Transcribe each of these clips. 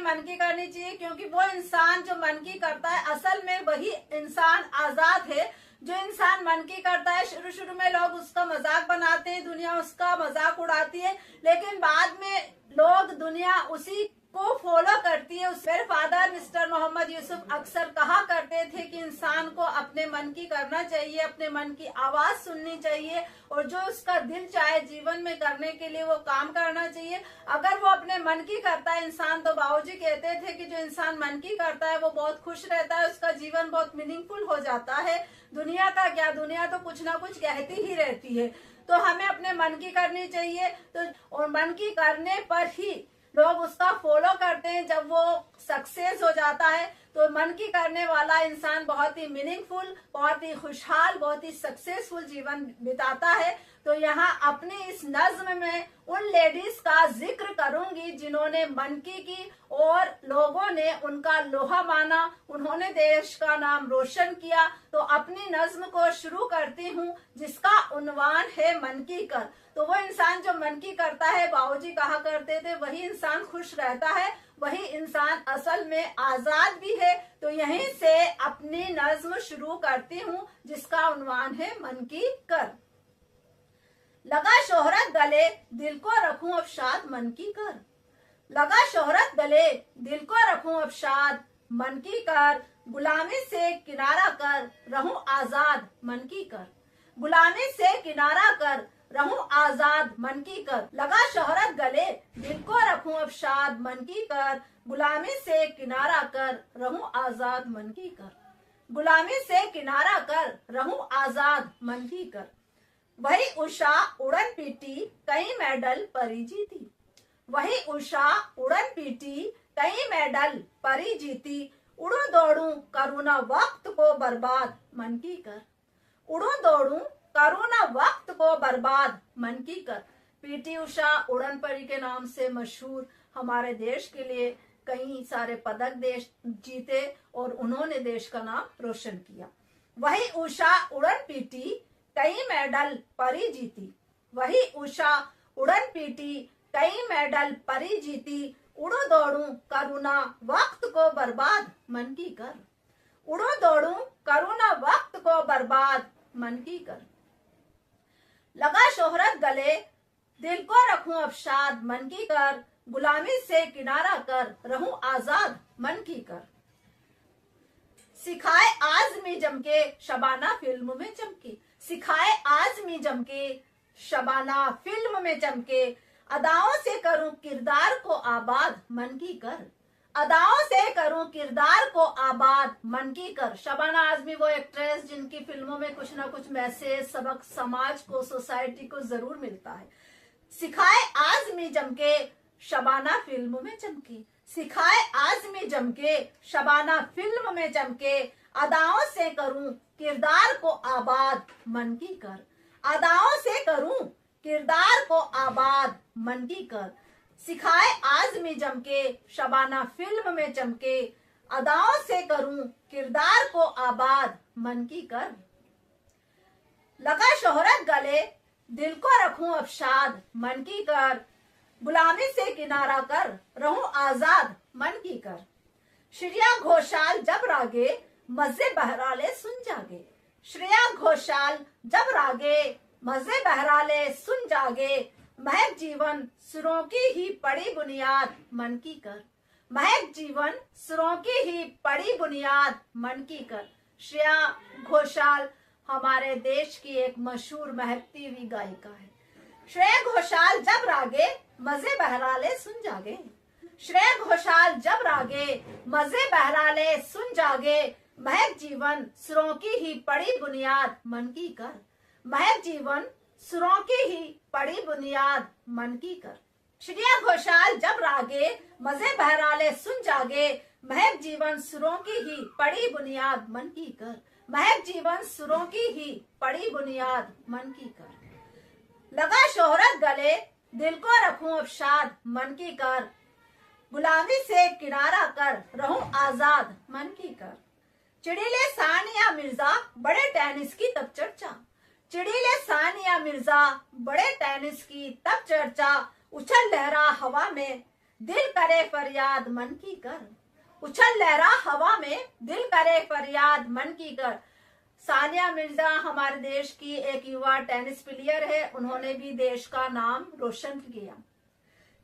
मन की करनी चाहिए, क्योंकि वो इंसान जो मन की करता है असल में वही इंसान आजाद है। जो इंसान मन की करता है, शुरू शुरू में लोग उसका मजाक बनाते हैं, दुनिया उसका मजाक उड़ाती है, लेकिन बाद में लोग दुनिया उसी को फॉलो करती है। मेरे फादर मिस्टर मोहम्मद यूसुफ अक्सर कहा करते थे कि इंसान को अपने मन की करना चाहिए, अपने मन की आवाज सुननी चाहिए और जो उसका दिल चाहे जीवन में करने के लिए वो काम करना चाहिए। अगर वो अपने मन की करता है इंसान, तो बाबूजी कहते थे कि जो इंसान मन की करता है वो बहुत खुश रहता है, उसका जीवन बहुत मीनिंगफुल हो जाता है। दुनिया का क्या, दुनिया तो कुछ ना कुछ कहती ही रहती है। तो हमें अपने मन की करनी चाहिए, तो और मन की करने पर ही लोग उसका फॉलो करते हैं। जब वो सक्सेस हो जाता है तो मन की करने वाला इंसान बहुत ही मीनिंगफुल, बहुत ही खुशहाल, बहुत ही सक्सेसफुल जीवन बिताता है। तो यहाँ अपनी इस नज्म में उन लेडीज का जिक्र करूंगी जिन्होंने मन की और लोगों ने उनका लोहा माना, उन्होंने देश का नाम रोशन किया। तो अपनी नज्म को शुरू करती हूँ जिसका उन्वान है मन की कर। तो वो इंसान जो मन की करता है, बाबूजी कहा करते थे, वही इंसान खुश रहता है, वही इंसान असल में आजाद भी है। तो यहीं से अपनी नज्म शुरू करती हूँ जिसका उन्वान है मन की कर। लगा शोहरत गले दिल को रखूं अब शाद मन की कर। लगा शोहरत गले दिल को रखूं अब शाद मन की कर। गुलामी से किनारा कर रहूं आजाद मन की कर। गुलामी से किनारा कर रहूं आजाद मन की कर। लगा शोहरत गले दिल को रखूं अब शाद मन की कर। गुलामी से किनारा कर रहूं आजाद मन की कर। गुलामी से किनारा कर रहूं आजाद मन की कर। वही उषा उड़न पीटी कई मेडल परी जीती। वही उषा उड़न पीटी कई मेडल परी जीती। उड़ू दौड़ू करूँ ना वक्त को बर्बाद मन की कर। उड़ू दौड़ू करूँ ना वक्त को बर्बाद मन की कर। पीटी उषा उड़न परी के नाम से मशहूर, हमारे देश के लिए कई सारे पदक देश जीते और उन्होंने देश का नाम रोशन किया। वही उषा उड़न पीटी कई मेडल परी जीती। वही उषा उड़न पीटी कई मेडल परी जीती। उड़ू दौड़ू करूँ ना वक्त को बर्बाद मन की कर। उड़ू दौड़ू करूँ ना वक्त को बर्बाद मन की कर। लगा शोहरत गले दिल को रखूं अब शाद मन की कर। गुलामी से किनारा कर रहूं आजाद मन की कर। सिखाए आजमी जमके शबाना फिल्म में चमके। सिखाए आजमी जमके शबाना फिल्म में चमके। अदाओं से करूं किरदार को आबाद मन की कर। अदाओं से करूं किरदार को आबाद मन की कर। शबाना आजमी वो एक्ट्रेस जिनकी फिल्मों में कुछ ना कुछ मैसेज, सबक समाज को, सोसाइटी को जरूर मिलता है। सिखाए आजमी जमके शबाना फिल्म में चमके। सिखाए आजमी जमके शबाना फिल्म में चमके। अदाओं से करूं किरदार को आबाद मन की कर। अदाओं से करूं किरदार को आबाद मन की कर। सिखाए आजमी जमके शबाना फिल्म में चमके। अदाओं से करूं किरदार को आबाद मन की कर। लगा शोहरत गले दिल को रखूं अब शाद मन की कर। गुलामी से किनारा कर रहूं आजाद मन की कर। श्रेया घोषाल जब रागे मजे बहराले सुन जागे। श्रेया घोषाल जब रागे मजे बहराले सुन जागे। महक जीवन सुरों की ही पड़ी बुनियाद मन की कर। महक जीवन सुरों की ही पड़ी बुनियाद मन की कर। श्रेया घोषाल हमारे देश की एक मशहूर महकती हुई गायिका है। श्रेया घोषाल जब रागे मजे बहराले सुन जागे। श्रेया घोषाल जब रागे मजे बहराले सुन जागे। महक जीवन सुरों की ही पड़ी बुनियाद मन की कर। महक जीवन सुरों की ही पड़ी बुनियाद मन की कर। श्रेया घोषाल जब रागे मजे बहराले सुन जागे। महक जीवन सुरों की ही पड़ी बुनियाद मन की कर। महक जीवन सुरों की ही पड़ी बुनियाद मन की कर। लगा शोहरत गले दिल को रखूं अब शाद मन की कर। गुलामी से किनारा कर रहूं आजाद मन की कर। चिड़ीले सानिया मिर्जा बड़े टेनिस की तब चर्चा। चिड़ीले सानिया मिर्जा बड़े टेनिस की तब चर्चा। उछल लहरा हवा में दिल करे फरियाद मन की कर। उछल लहरा हवा में, दिल करे फरियाद मन की कर। सानिया मिर्जा हमारे देश की एक युवा टेनिस प्लेयर है, उन्होंने भी देश का नाम रोशन किया।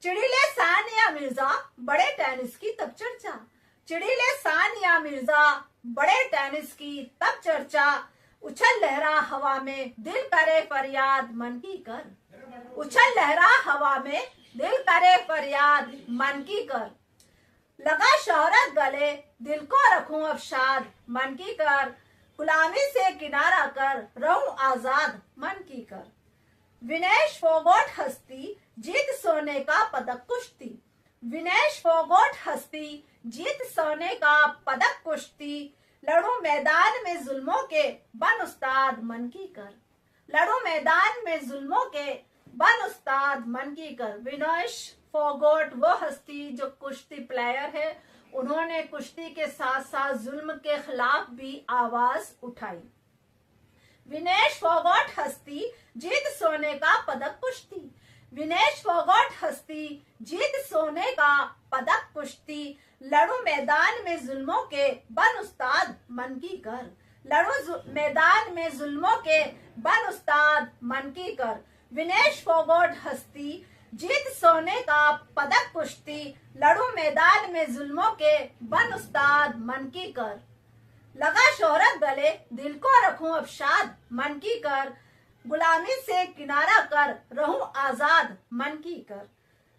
चिड़ीले सानिया मिर्जा बड़े टेनिस की तब चर्चा, चिड़ीले सानिया मिर्जा बड़े टेनिस की तब चर्चा। उछल लहरा हवा में, दिल करे फरियाद मन की कर। उछल लहरा हवा में, दिल करे फरियाद मन की कर। लगा शोहरत गले, दिल को रखूं अब शाद मन की कर। गुलामी से किनारा कर, रहूं आजाद मन की कर। विनेश फोगोट हस्ती, जीत सोने का पदक कुश्ती। विनेश फोगोट हस्ती, जीत सोने का पदक कुश्ती। लड़ूं मैदान में जुल्मों के, बन उस्ताद मन की कर। लड़ूं मैदान में जुल्मों के, बन उस्ताद मन की कर। विनेश फोगोट वो हस्ती जो कुश्ती प्लेयर है, उन्होंने कुश्ती के साथ साथ जुल्म के खिलाफ भी आवाज उठाई। विनेश फोगोट हस्ती, जीत सोने का पदक कुश्ती। विनेश फोगोट हस्ती, जीत सोने का पदक कुश्ती। लड़ो मैदान में जुल्मों के, बन उस्ताद मन की कर। लड़ो मैदान में जुल्मों के, बन उस्ताद मन की कर। विनेश फोगोट हस्ती, जीत सोने का पदक कुश्ती। लड़ो मैदान में जुल्मों के, बन उस्ताद मन की कर। लगा शोहरत गले, दिल को रखूं अब शाद मन की कर। गुलामी से किनारा कर, रहूं आजाद मन की कर।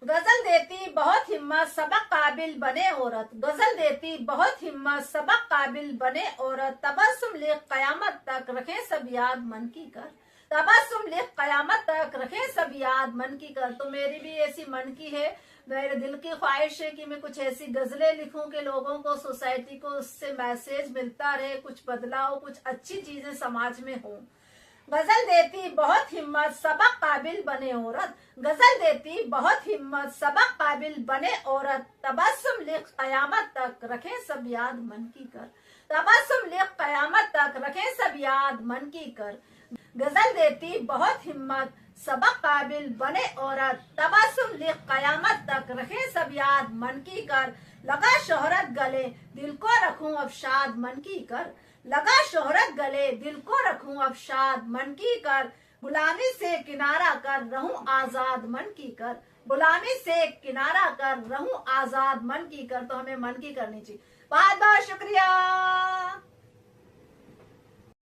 गजल देती बहुत हिम्मत, सबक काबिल बने औरत। गजल देती बहुत हिम्मत, सबक काबिल बने औरत। तबस्सुम लिख कयामत तक, रखें सब याद मन की कर। तबस्सुम लिख कयामत तक, रखें सब याद मन की कर। तो मेरी भी ऐसी मन की है, मेरे दिल की ख्वाहिश है कि मैं कुछ ऐसी गजलें लिखूं कि लोगों को, सोसाइटी को उससे मैसेज मिलता रहे, कुछ बदलाव, कुछ अच्छी चीजें समाज में हो। गजल देती बहुत हिम्मत, सबक काबिल बने औरत। गजल देती बहुत हिम्मत, सबक काबिल बने औरत। तबस्सुम लिख कयामत तक, रखें सब याद मन की कर। तबस्सुम लिख कयामत तक, रखें सब याद मन की कर। गजल देती बहुत हिम्मत, सबक काबिल बने औरत। तबस्सुम लिख कयामत तक, रखें सब याद मन की कर। लगा शोहरत गले, दिल को रखूं अब शाद मन की कर। लगा शोहरत गले, दिल को रखूं अब शाद मन की कर। गुलामी से किनारा कर, रहूं आजाद मन की कर। गुलामी से किनारा कर, रहूं आजाद मन की कर। तो हमें मन की करनी चाहिए। बहुत बहुत शुक्रिया।